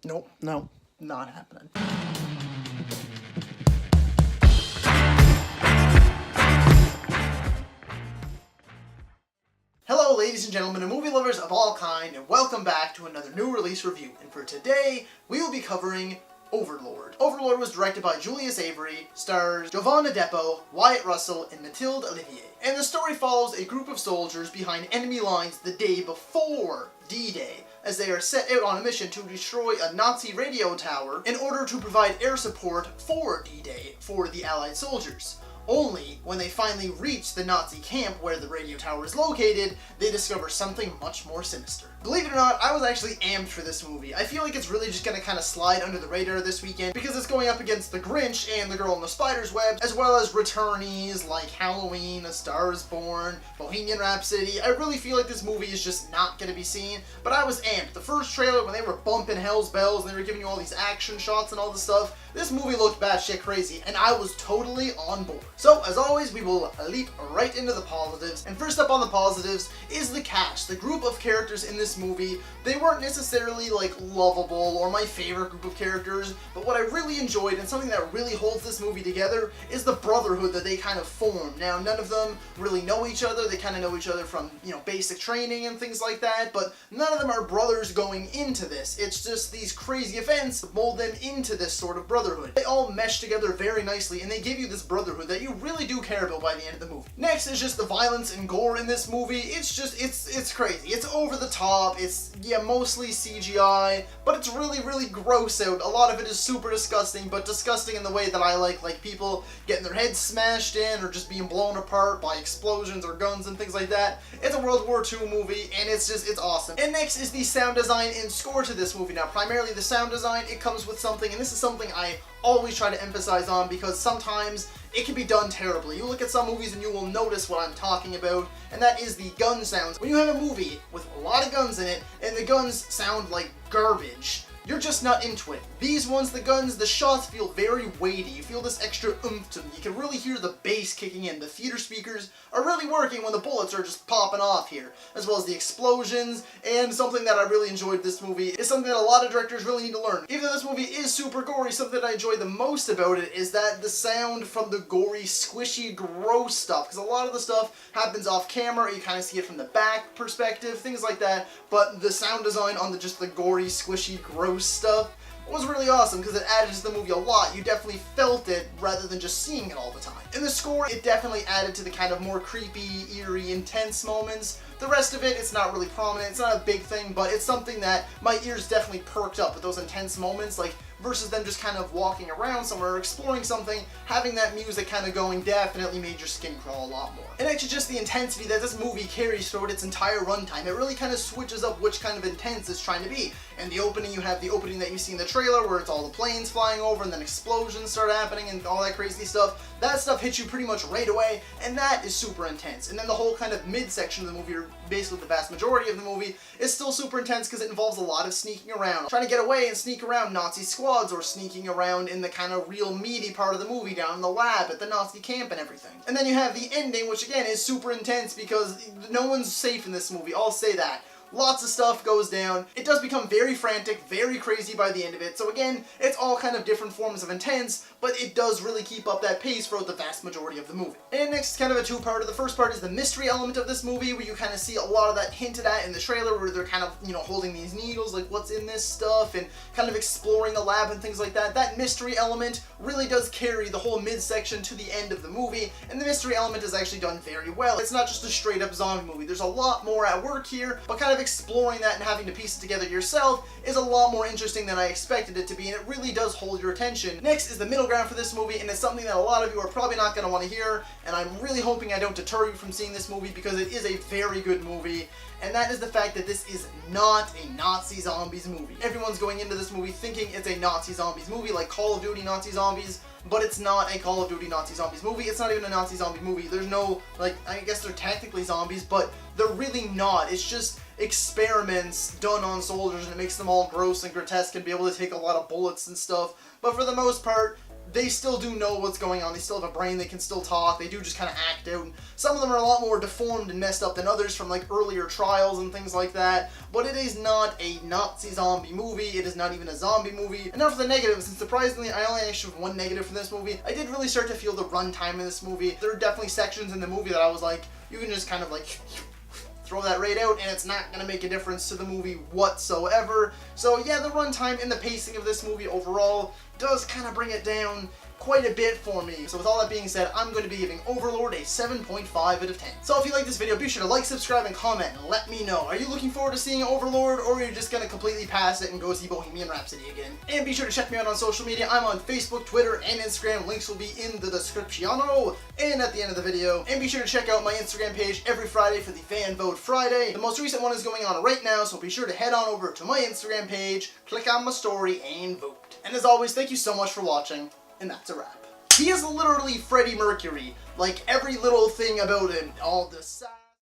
Nope, no, not happening. Hello ladies and gentlemen and movie lovers of all kind, and welcome back to another new release review. And for today, we will be covering Overlord. Overlord was directed by Julius Avery, stars Jovan Adepo, Wyatt Russell, and Mathilde Olivier. And the story follows a group of soldiers behind enemy lines the day before D-Day, as they are set out on a mission to destroy a Nazi radio tower in order to provide air support for D-Day for the Allied soldiers. Only, when they finally reach the Nazi camp where the radio tower is located, they discover something much more sinister. Believe it or not, I was actually amped for this movie. I feel like it's really just gonna kind of slide under the radar this weekend because it's going up against The Grinch and The Girl in the Spider's Web, as well as returnees like Halloween, A Star is Born, Bohemian Rhapsody. I really feel like this movie is just not gonna be seen, but I was amped. The first trailer, when they were bumping hell's bells and they were giving you all these action shots and all this stuff, this movie looked batshit crazy, and I was totally on board. So, as always, we will leap right into the positives, and first up on the positives is the cast. The group of characters in this movie, they weren't necessarily like lovable or my favorite group of characters, but what I really enjoyed and something that really holds this movie together is the brotherhood that they kind of form. Now, none of them really know each other. They kind of know each other from, basic training and things like that, but none of them are brothers going into this. It's just these crazy events that mold them into this sort of brotherhood. They all mesh together very nicely, and they give you this brotherhood that you really do care about by the end of the movie. Next is just the violence and gore in this movie. It's crazy. It's over the top. It's, mostly CGI, but it's really, really gross out. A lot of it is super disgusting, but disgusting in the way that I like people getting their heads smashed in or just being blown apart by explosions or guns and things like that. It's a World War II movie, and it's awesome. And next is the sound design and score to this movie. Now, primarily the sound design, it comes with something, and this is something I always try to emphasize on because sometimes it can be done terribly. You look at some movies and you will notice what I'm talking about, and that is the gun sounds. When you have a movie with a lot of guns in it, and the guns sound like garbage, you're just not into it. These ones, the guns, the shots feel very weighty. You feel this extra oomph to them. You can really hear the bass kicking in. The theater speakers are really working when the bullets are just popping off here, as well as the explosions. And something that I really enjoyed this movie is something that a lot of directors really need to learn. Even though this movie is super gory, something that I enjoy the most about it is that the sound from the gory, squishy, gross stuff. Because a lot of the stuff happens off camera. You kind of see it from the back perspective, things like that. But the sound design on just the gory, squishy, gross stuff was really awesome because it added to the movie a lot. You definitely felt it rather than just seeing it all the time. In the score, it definitely added to the kind of more creepy, eerie, intense moments. The rest of it, it's not really prominent. It's not a big thing, but it's something that my ears definitely perked up with those intense moments, like versus them just kind of walking around somewhere or exploring something. Having that music kind of going definitely made your skin crawl a lot more. And actually just the intensity that this movie carries throughout its entire runtime, it really kind of switches up which kind of intense it's trying to be. In the opening, you have the opening that you see in the trailer where it's all the planes flying over and then explosions start happening and all that crazy stuff. That stuff hits you pretty much right away, and that is super intense. And then the whole kind of mid-section of the movie, or basically the vast majority of the movie, is still super intense because it involves a lot of sneaking around. Trying to get away and sneak around Nazi squads, or sneaking around in the kind of real meaty part of the movie down in the lab at the Nazi camp and everything. And then you have the ending, which again is super intense because no one's safe in this movie, I'll say that. Lots of stuff goes down. It does become very frantic, very crazy by the end of it. So again, it's all kind of different forms of intense, but it does really keep up that pace throughout the vast majority of the movie. And next, kind of a two-parter. The first part is the mystery element of this movie, where you kind of see a lot of that hinted at in the trailer, where they're kind of, holding these needles, like what's in this stuff, and kind of exploring the lab and things like that. That mystery element really does carry the whole midsection to the end of the movie, and the mystery element is actually done very well. It's not just a straight-up zombie movie. There's a lot more at work here, but kind of exploring that and having to piece it together yourself is a lot more interesting than I expected it to be, and it really does hold your attention. Next is the middle ground for this movie, and it's something that a lot of you are probably not going to want to hear, and I'm really hoping I don't deter you from seeing this movie because it is a very good movie, and that is the fact that this is not a Nazi zombies movie. Everyone's going into this movie thinking it's a Nazi zombies movie, like Call of Duty Nazi Zombies, but it's not a Call of Duty Nazi Zombies movie. It's not even a Nazi zombie movie. There's no, I guess they're technically zombies, but they're really not. It's just experiments done on soldiers, and it makes them all gross and grotesque and be able to take a lot of bullets and stuff. But for the most part, they still do know what's going on. They still have a brain. They can still talk. They do just kind of act out. And some of them are a lot more deformed and messed up than others from like earlier trials and things like that. But it is not a Nazi zombie movie. It is not even a zombie movie. And now for the negatives, and surprisingly, I only actually have one negative for this movie. I did really start to feel the runtime in this movie. There are definitely sections in the movie that I was like, you can just kind of like throw that right out and it's not going to make a difference to the movie whatsoever. So yeah, the runtime and the pacing of this movie overall does kind of bring it down quite a bit for me. So with all that being said, I'm going to be giving Overlord a 7.5 out of 10. So if you like this video, be sure to like, subscribe, and comment, and let me know. Are you looking forward to seeing Overlord, or are you just going to completely pass it and go see Bohemian Rhapsody again? And be sure to check me out on social media. I'm on Facebook, Twitter, and Instagram. Links will be in the description and at the end of the video. And be sure to check out my Instagram page every Friday for the Fan Vote Friday. The most recent one is going on right now, so be sure to head on over to my Instagram page, click on my story, and vote. And as always, thank you so much for watching. And that's a wrap. He is literally Freddie Mercury. Like, every little thing about him, all the